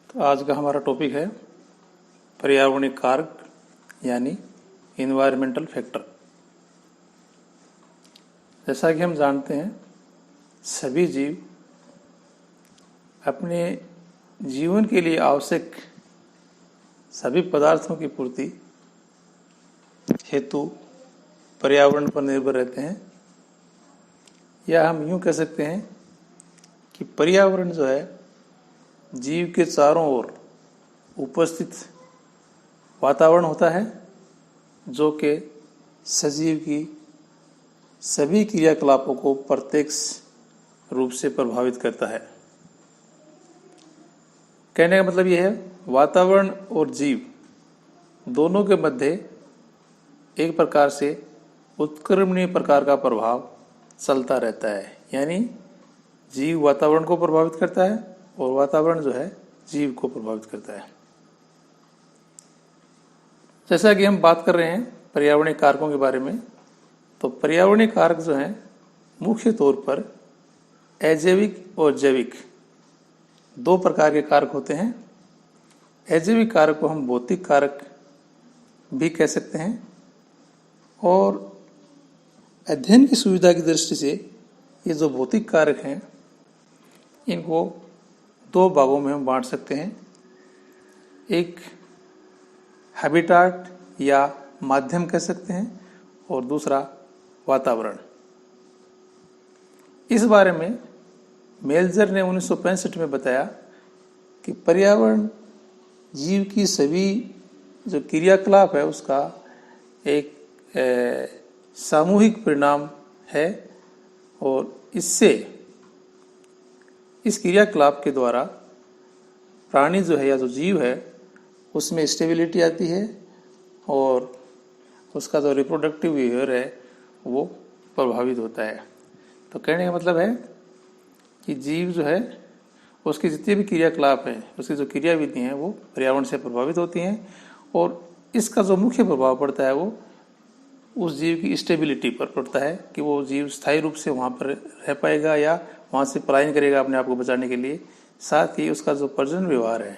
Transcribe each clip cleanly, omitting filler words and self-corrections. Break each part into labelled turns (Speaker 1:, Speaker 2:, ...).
Speaker 1: तो आज का हमारा टॉपिक है पर्यावरणीय कारक यानी इन्वायरमेंटल फैक्टर। जैसा कि हम जानते हैं सभी जीव अपने जीवन के लिए आवश्यक सभी पदार्थों की पूर्ति हेतु पर्यावरण पर निर्भर रहते हैं, या हम यूं कह सकते हैं कि पर्यावरण जो है जीव के चारों ओर उपस्थित वातावरण होता है जो कि सजीव की सभी क्रियाकलापों को प्रत्यक्ष रूप से प्रभावित करता है। कहने का मतलब यह है वातावरण और जीव दोनों के मध्य एक प्रकार से उत्क्रमणीय प्रकार का प्रभाव चलता रहता है, यानी जीव वातावरण को प्रभावित करता है और वातावरण जो है जीव को प्रभावित करता है। जैसा कि हम बात कर रहे हैं पर्यावरणीय कारकों के बारे में, तो पर्यावरणीय कारक जो हैं मुख्य तौर पर अजैविक और जैविक दो प्रकार के कारक होते हैं। अजैविक कारक को हम भौतिक कारक भी कह सकते हैं, और अध्ययन की सुविधा की दृष्टि से ये जो भौतिक कारक हैं इनको दो भागों में हम बांट सकते हैं। एक हैबिटाट या माध्यम कह सकते हैं और दूसरा वातावरण। इस बारे में मेल्जर ने 1965 में बताया कि पर्यावरण जीव की सभी जो क्रियाकलाप है उसका एक सामूहिक परिणाम है, और इससे इस क्रियाकलाप के द्वारा प्राणी जो है या जो जीव है उसमें स्टेबिलिटी आती है और उसका जो रिप्रोडक्टिव बिहेवियर है वो प्रभावित होता है। तो कहने का मतलब है कि जीव जो है उसके जितने भी क्रियाकलाप हैं, उसकी जो क्रियाविधि हैं वो पर्यावरण से प्रभावित होती हैं, और इसका जो मुख्य प्रभाव पड़ता है वो उस जीव की स्टेबिलिटी पर पड़ता है कि वो जीव स्थायी रूप से वहाँ पर रह पाएगा या वहाँ से पलायन करेगा अपने आप को बचाने के लिए। साथ ही उसका जो प्रजनन व्यवहार है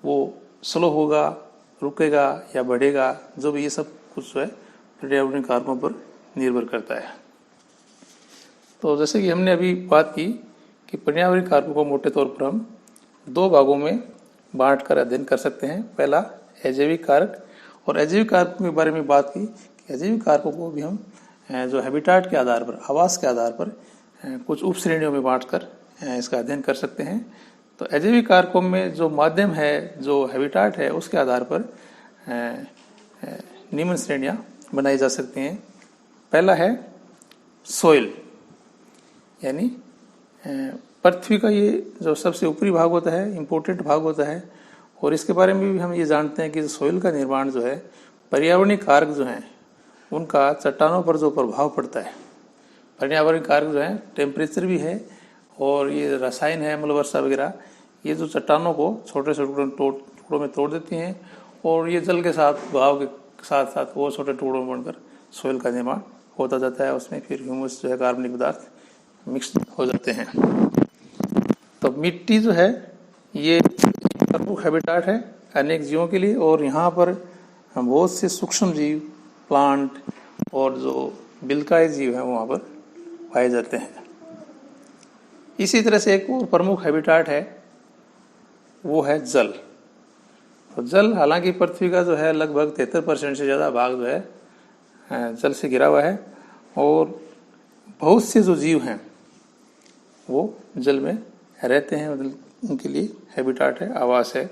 Speaker 1: वो स्लो होगा, रुकेगा या बढ़ेगा, जो भी ये सब कुछ है पर्यावरणीय कारकों पर निर्भर करता है। तो जैसे कि हमने अभी बात की कि पर्यावरणीय कारकों को मोटे तौर पर हम दो भागों में बांट कर अध्ययन कर सकते हैं। पहला अजैविक कारक, और अजैविक कारकों के बारे में बात की कि अजैविक कारकों को भी हम जो हैबिटाट के आधार पर, आवास के आधार पर कुछ उप श्रेणियों में बांट कर इसका अध्ययन कर सकते हैं। तो अजैविक कारकों में जो माध्यम है, जो हैबिटाट है, उसके आधार पर निम्न श्रेणियां बनाई जा सकती हैं। पहला है सोइल, यानी पृथ्वी का ये जो सबसे ऊपरी भाग होता है, इम्पोर्टेंट भाग होता है, और इसके बारे में भी हम ये जानते हैं कि सोइल का निर्माण जो है पर्यावरणीय कारक जो हैं उनका चट्टानों पर जो प्रभाव पड़ता है। पर्यावरणीय कारक जो है टेम्परेचर भी है और ये रसायन है, अम्ल वर्षा वगैरह, ये जो चट्टानों को छोटे छोटे टुकड़ों में तोड़ देती हैं, और ये जल के साथ बहाव के साथ साथ वो छोटे टुकड़ों में बनकर सोइल का निर्माण होता जाता है। उसमें फिर ह्यूमस जो है कार्बनिक पदार्थ मिक्स हो जाते हैं। तो मिट्टी जो है ये प्रमुख हैबिटाट है अनेक जीवों के लिए, और यहाँ पर बहुत से सूक्ष्म जीव, प्लांट और जो बिलकाय जीव हैं वहाँ पर पाए जाते हैं। इसी तरह से एक और प्रमुख हैबिटाट है वो है जल। तो जल, हालांकि पृथ्वी का जो है लगभग 73% से ज़्यादा भाग जो है जल से घिरा हुआ है, और बहुत से जो जीव हैं वो जल में रहते हैं, उनके लिए हैबिटाट है, आवास है।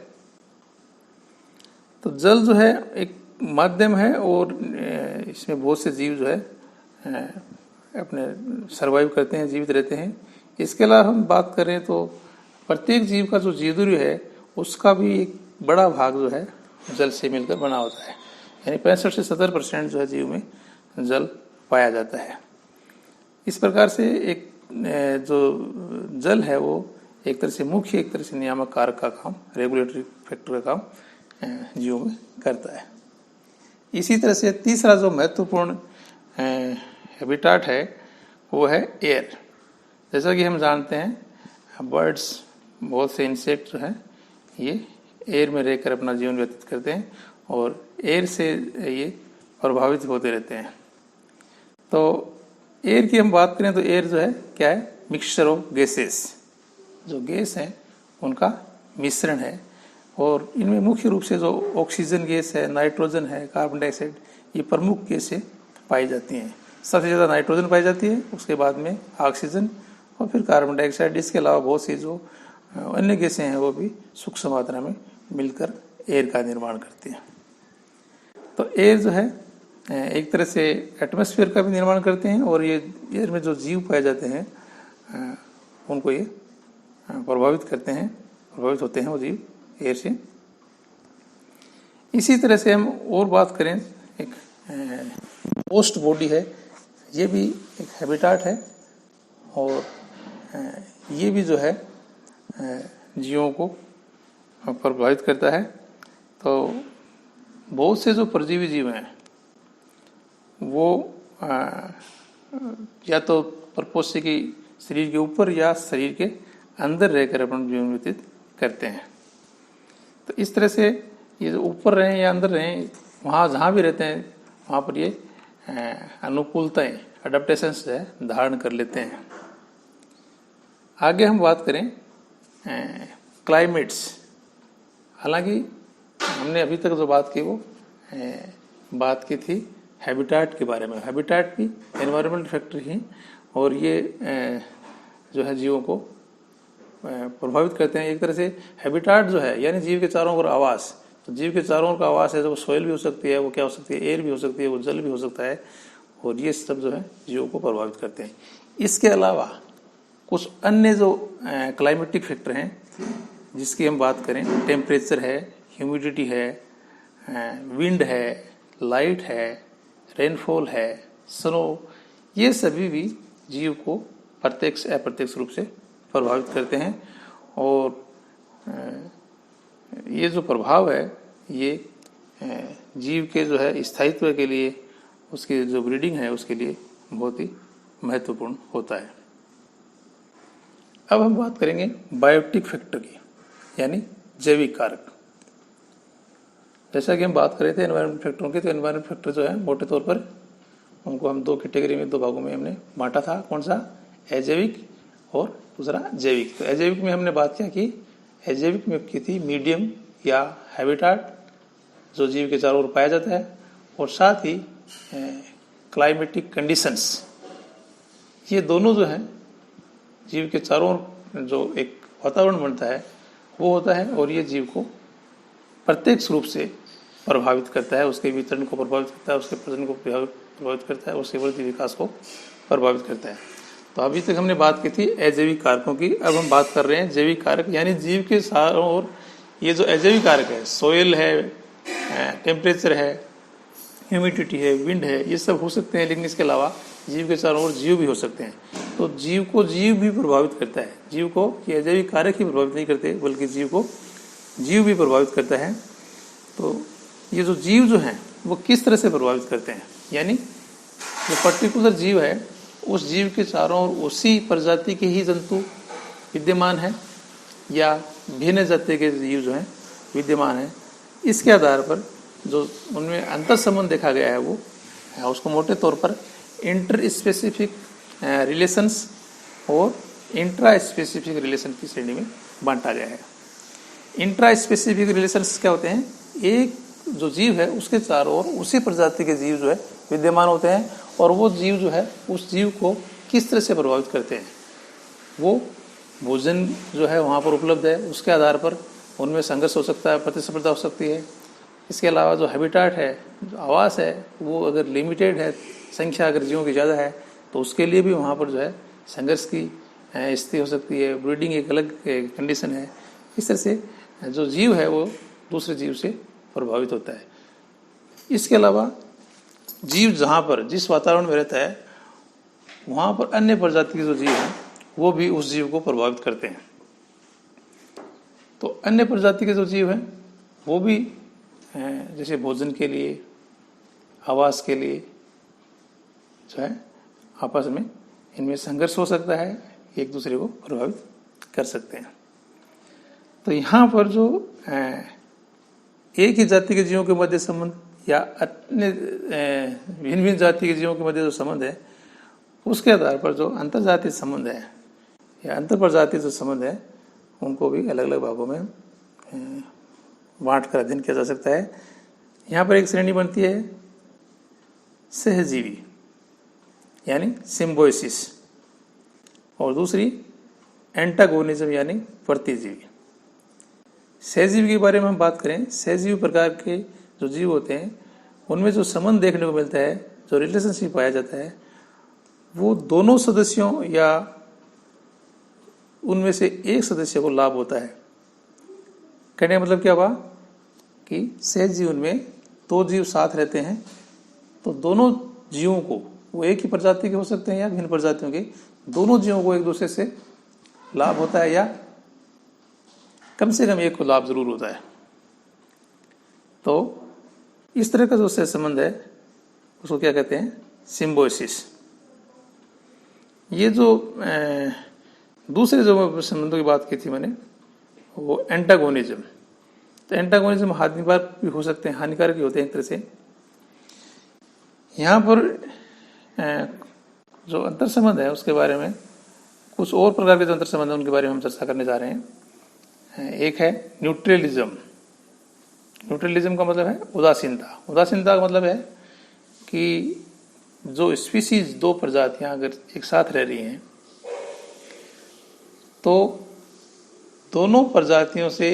Speaker 1: तो जल जो है एक माध्यम है और इसमें बहुत से जीव जो है अपने सर्वाइव करते हैं, जीवित रहते हैं। इसके अलावा हम बात करें तो प्रत्येक जीव का जो जीवधुर्य है उसका भी एक बड़ा भाग जो है जल से मिलकर बना होता है, यानी 65 से 70% जो है जीव में जल पाया जाता है। इस प्रकार से एक जो जल है वो एक तरह से मुख्य, एक तरह से नियामक कारक का काम, रेगुलेटरी फैक्टर का काम जीवों में करता है। इसी तरह से तीसरा जो महत्वपूर्ण हैबिटाट है वो है एयर। जैसा कि हम जानते हैं बर्ड्स, बहुत से इंसेक्ट जो हैं ये एयर में रहकर अपना जीवन व्यतीत करते हैं और एयर से ये प्रभावित होते रहते हैं। तो एयर की हम बात करें तो एयर जो है क्या है, मिक्सचर ऑफ गैसेस, जो गैस हैं उनका मिश्रण है और इनमें मुख्य रूप से जो ऑक्सीजन गैस है, नाइट्रोजन है, कार्बन डाइऑक्साइड, ये प्रमुख गैसें पाई जाती हैं। सबसे ज़्यादा नाइट्रोजन पाई जाती है, उसके बाद में ऑक्सीजन और फिर कार्बन डाइऑक्साइड। इसके अलावा बहुत सी जो अन्य गैसें हैं वो भी सूक्ष्म मात्रा में मिलकर एयर का निर्माण करती हैं। तो एयर जो है एक तरह से एटमॉस्फेयर का भी निर्माण करते हैं और ये एयर में जो जीव पाए जाते हैं उनको ये प्रभावित करते हैं, प्रभावित होते हैं वो जीव एयर से। इसी तरह से हम और बात करें, एक होस्ट बॉडी है, ये भी एक हैबिटाट है और ये भी जो है जीवों को प्रभावित करता है। तो बहुत से जो परजीवी जीव हैं वो या तो परपोषी की शरीर के ऊपर या शरीर के अंदर रहकर अपना जीवन व्यतीत करते हैं। तो इस तरह से ये जो ऊपर रहें या अंदर रहें, वहाँ जहाँ भी रहते हैं वहाँ पर ये अनुकूलताएं, अडेप्टेशंस जो है धारण कर लेते हैं। आगे हम बात करें क्लाइमेट्स। हालांकि हमने अभी तक जो बात की वो बात की थी हैबिटाट के बारे में। हैबिटाट भी एनवायरमेंटल फैक्टर ही और ये जो है जीवों को प्रभावित करते हैं। एक तरह से हैबिटाट जो है यानी जीव के चारों ओर आवास, तो जीव के चारों ओर का आवास है, जो सॉइल भी हो सकती है, वो क्या हो सकती है, एयर भी हो सकती है, वो जल भी हो सकता है और ये सब जो है जीवों को प्रभावित करते हैं। इसके अलावा कुछ अन्य जो क्लाइमेटिक फैक्टर हैं जिसकी हम बात करें, टेम्परेचर है, ह्यूमिडिटी है, विंड है, लाइट है, रेनफॉल है, स्नो, ये सभी भी जीव को प्रत्यक्ष अप्रत्यक्ष रूप से प्रभावित करते हैं। और ये जो प्रभाव है ये जीव के जो है स्थायित्व के लिए, उसकी जो ब्रीडिंग है उसके लिए बहुत ही महत्वपूर्ण होता है। अब हम बात करेंगे बायोटिक फैक्टर की, यानी जैविक कारक। जैसा कि हम बात कर रहे थे एनवायरमेंट फैक्टरों की, तो एनवायरमेंट फैक्टर जो है मोटे तौर पर उनको हम दो कैटेगरी में, दो भागों में हमने बांटा था। कौन सा? अजैविक और दूसरा जैविक। तो अजैविक में हमने बात क्या की, अजैविक में की थी मीडियम या हैबिटाट जो जीव के चारों ओर पाया जाता है, और साथ ही क्लाइमेटिक कंडीशंस, ये दोनों जो हैं जीव के चारों ओर जो एक वातावरण बनता है वो होता है और ये जीव को प्रत्यक्ष रूप से प्रभावित करता है, उसके वितरण को प्रभावित करता है, उसके प्रजनन को प्रभावित करता है, उसके वृद्धि विकास को प्रभावित करता है। तो अभी तक हमने बात की थी अजैविक कारकों की। अब हम बात कर रहे हैं जैविक कारक, यानी जीव के चारों ओर ये जो अजैविक कारक है, सोइल है, टेम्परेचर है, ह्यूमिडिटी है, विंड है, ये सब हो सकते हैं, लेकिन इसके अलावा जीव के चारों ओर जीव भी हो सकते हैं। तो जीव को जीव भी प्रभावित करता है। जीव को ये अजैविक कारक ही प्रभावित नहीं करते, बल्कि जीव को जीव भी प्रभावित करता है। तो ये जो जीव जो हैं वो किस तरह से प्रभावित करते हैं, यानी जो पर्टिकुलर जीव है उस जीव के चारों ओर उसी प्रजाति के ही जंतु विद्यमान है या भिन्न जाति के जीव जो हैं विद्यमान है, इसके आधार पर जो उनमें अंतर संबंध देखा गया है वो उसको मोटे तौर पर इंटर स्पेसिफिक रिलेशंस और इंट्रा स्पेसिफिक रिलेशन की श्रेणी में बांटा गया है। इंट्रा स्पेसिफिक रिलेशंस क्या होते हैं, एक जो जीव है उसके चारों ओर उसी प्रजाति के जीव जो है विद्यमान होते हैं और वो जीव जो है उस जीव को किस तरह से प्रभावित करते हैं। वो भोजन जो है वहाँ पर उपलब्ध है, उसके आधार पर उनमें संघर्ष हो सकता है, प्रतिस्पर्धा हो सकती है। इसके अलावा जो हैबिटाट है, जो आवास है, वो अगर लिमिटेड है, संख्या अगर जीवों की ज़्यादा है तो उसके लिए भी वहाँ पर जो है संघर्ष की स्थिति हो सकती है। ब्रीडिंग एक अलग कंडीशन है। इस तरह से जो जीव है वो दूसरे जीव से प्रभावित होता है। इसके अलावा जीव जहाँ पर जिस वातावरण में रहता है वहाँ पर अन्य प्रजाति के जो जीव हैं वो भी उस जीव को प्रभावित करते हैं। तो अन्य प्रजाति के जो जीव हैं वो भी जैसे भोजन के लिए, आवास के लिए जो है आपस में इनमें संघर्ष हो सकता है, एक दूसरे को प्रभावित कर सकते हैं। तो यहाँ पर जो एक ही जाति के जीवों के मध्य संबंध या अन्य भिन्न भिन्न जाति के जीवों के मध्य जो संबंध है, उसके आधार पर जो अंतर्जातीय संबंध है या अंतर प्रजातीय जो संबंध है, उनको भी अलग अलग भागों में बांट कर अध्ययन किया जा सकता है। यहाँ पर एक श्रेणी बनती है सहजीवी यानी सिम्बोइसिस, और दूसरी एंटागोनिज्म यानी प्रतिजीवी। सहजीवी के बारे में हम बात करें, सहजीवी प्रकार के जो जीव होते हैं उनमें जो संबंध देखने को मिलता है, जो रिलेशनशिप पाया जाता है, वो दोनों सदस्यों या उनमें से एक सदस्य को लाभ होता है। कहने का मतलब क्या हुआ कि सहजीवन में दो जीव साथ रहते हैं तो दोनों जीवों को, वो एक ही प्रजाति के हो सकते हैं या भिन्न प्रजातियों के, दोनों जीवों को एक दूसरे से लाभ होता है या कम से कम एक को लाभ जरूर होता है। तो इस तरह का जो संबंध है उसको क्या कहते हैं, सिम्बोसिस। ये जो दूसरे जो संबंधों की बात की थी मैंने, वो एंटागोनिज्म। तो एंटागोनिज्म हानिकारक भी हो सकते हैं, हानिकारक भी होते हैं एक तरह से। यहाँ पर जो अंतर संबंध है उसके बारे में, कुछ और प्रकार के जो अंतर संबंध है उनके बारे में हम चर्चा करने जा रहे हैं। एक है न्यूट्रलिज्म। न्यूट्रलिज्म का मतलब है उदासीनता। उदासीनता का मतलब है कि जो स्पीसीज, दो प्रजातियां अगर एक साथ रह रही हैं तो दोनों प्रजातियों से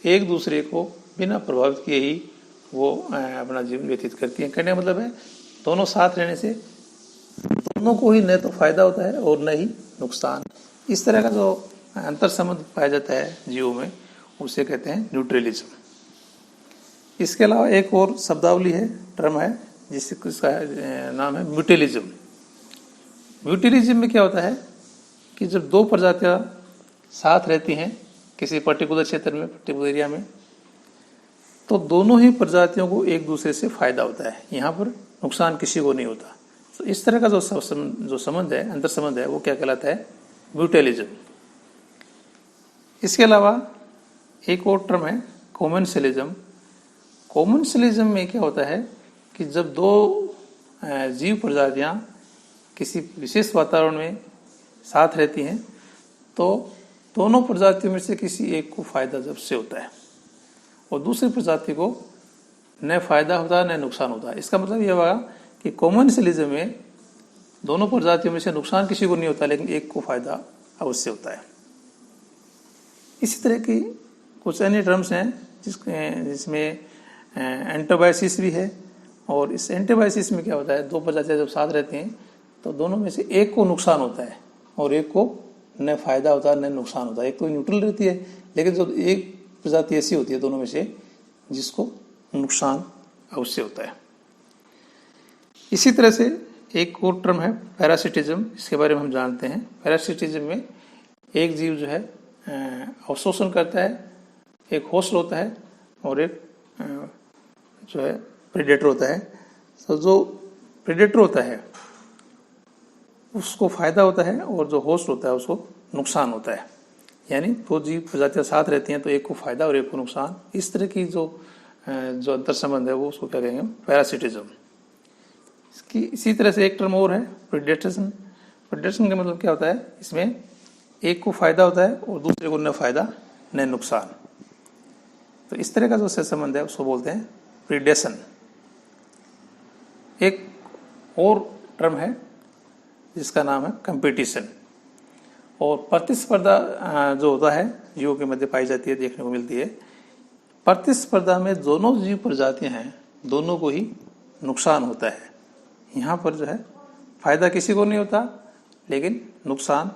Speaker 1: एक दूसरे को बिना प्रभावित किए ही वो अपना जीवन व्यतीत करती हैं। कहने का मतलब है दोनों साथ रहने से दोनों को ही न तो फायदा होता है और न ही नुकसान। इस तरह का जो अंतर संबंध पाया जाता है जीवों में, उसे कहते हैं न्यूट्रलिज्म। इसके अलावा एक और शब्दावली है, टर्म है, जिसका नाम है म्यूटलिज्म। म्यूटलिज्म में क्या होता है कि जब दो प्रजातियां साथ रहती हैं किसी पर्टिकुलर क्षेत्र में, पर्टिकुलर एरिया में, तो दोनों ही प्रजातियों को एक दूसरे से फायदा होता है, यहाँ पर नुकसान किसी को नहीं होता। तो इस तरह का जो संबंध है, अंतर संबंध है, वो क्या कहलाता है, म्यूटलिज्म। इसके अलावा एक और टर्म है कॉमेंसलिज्म। कॉमेंसलिज्म में क्या होता है कि जब दो जीव प्रजातियां किसी विशेष वातावरण में साथ रहती हैं तो दोनों प्रजातियों में से किसी एक को फायदा जब से होता है और दूसरी प्रजाति को न फायदा होता है न नुकसान होता है। इसका मतलब यह हुआ कि कॉमेंसलिज्म में दोनों प्रजातियों में से नुकसान किसी को नहीं होता, लेकिन एक को फायदा अवश्य होता है। इसी तरह की कुछ अन्य टर्म्स हैं जिसमें एंटाबायोसिस भी है, और इस एंटाबायोसिस में क्या होता है, दो प्रजातियां जब साथ रहती हैं तो दोनों में से एक को नुकसान होता है और एक को न फायदा होता है न नुकसान होता है। एक तो न्यूट्रल रहती है, लेकिन जो एक प्रजाति ऐसी होती है दोनों में से जिसको नुकसान अवश्य होता है। इसी तरह से एक और टर्म है पैरासिटिज्म, इसके बारे में हम जानते हैं। पैरासिटिज्म में एक जीव जो है अवशोषण करता है, एक होस्ट होता है और एक जो है प्रेडेटर होता है। तो जो प्रेडेटर होता है उसको फायदा होता है और जो होस्ट होता है उसको नुकसान होता है। यानी दो जीव प्रजातियां साथ रहती हैं तो एक को फायदा और एक को नुकसान। इस तरह की जो अंतर संबंध है वो उसको क्या कहेंगे, पैरासिटिज्म। इसकी इसी तरह से एक टर्म और है प्रेडेटरिज्म। प्रेडेटरिज्म का मतलब क्या होता है, इसमें एक को फायदा होता है और दूसरे को न फायदा न नुकसान। तो इस तरह का जो संबंध है उसको बोलते हैं प्रीडेशन। एक और टर्म है जिसका नाम है कंपटीशन। और प्रतिस्पर्धा जो होता है जीवों के मध्य पाई जाती है, देखने को मिलती है। प्रतिस्पर्धा में दोनों जीव प्रजातियां हैं, दोनों को ही नुकसान होता है। यहाँ पर जो है फायदा किसी को नहीं होता, लेकिन नुकसान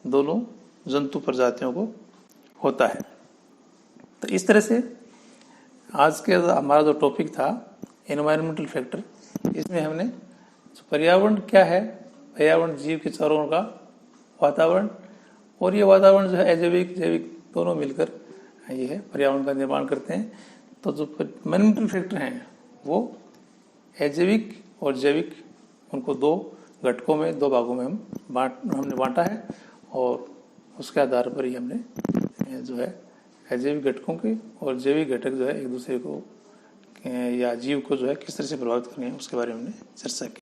Speaker 1: दोनों जंतु प्रजातियों को होता है। तो इस तरह से आज के हमारा जो टॉपिक था एनवायरमेंटल फैक्टर, इसमें हमने पर्यावरण क्या है, पर्यावरण जीव के चारों का वातावरण, और ये वातावरण जो है अजैविक जैविक दोनों मिलकर ये है पर्यावरण का निर्माण करते हैं। तो जो एनवायरमेंटल फैक्टर हैं वो अजैविक और जैविक, उनको दो घटकों में, दो भागों में हमने बांटा है और उसके आधार पर ही हमने जो है अजैविक घटकों के और जैविक घटक जो है एक दूसरे को या जीव को जो है किस तरह से प्रभावित करें उसके बारे में हमने चर्चा की।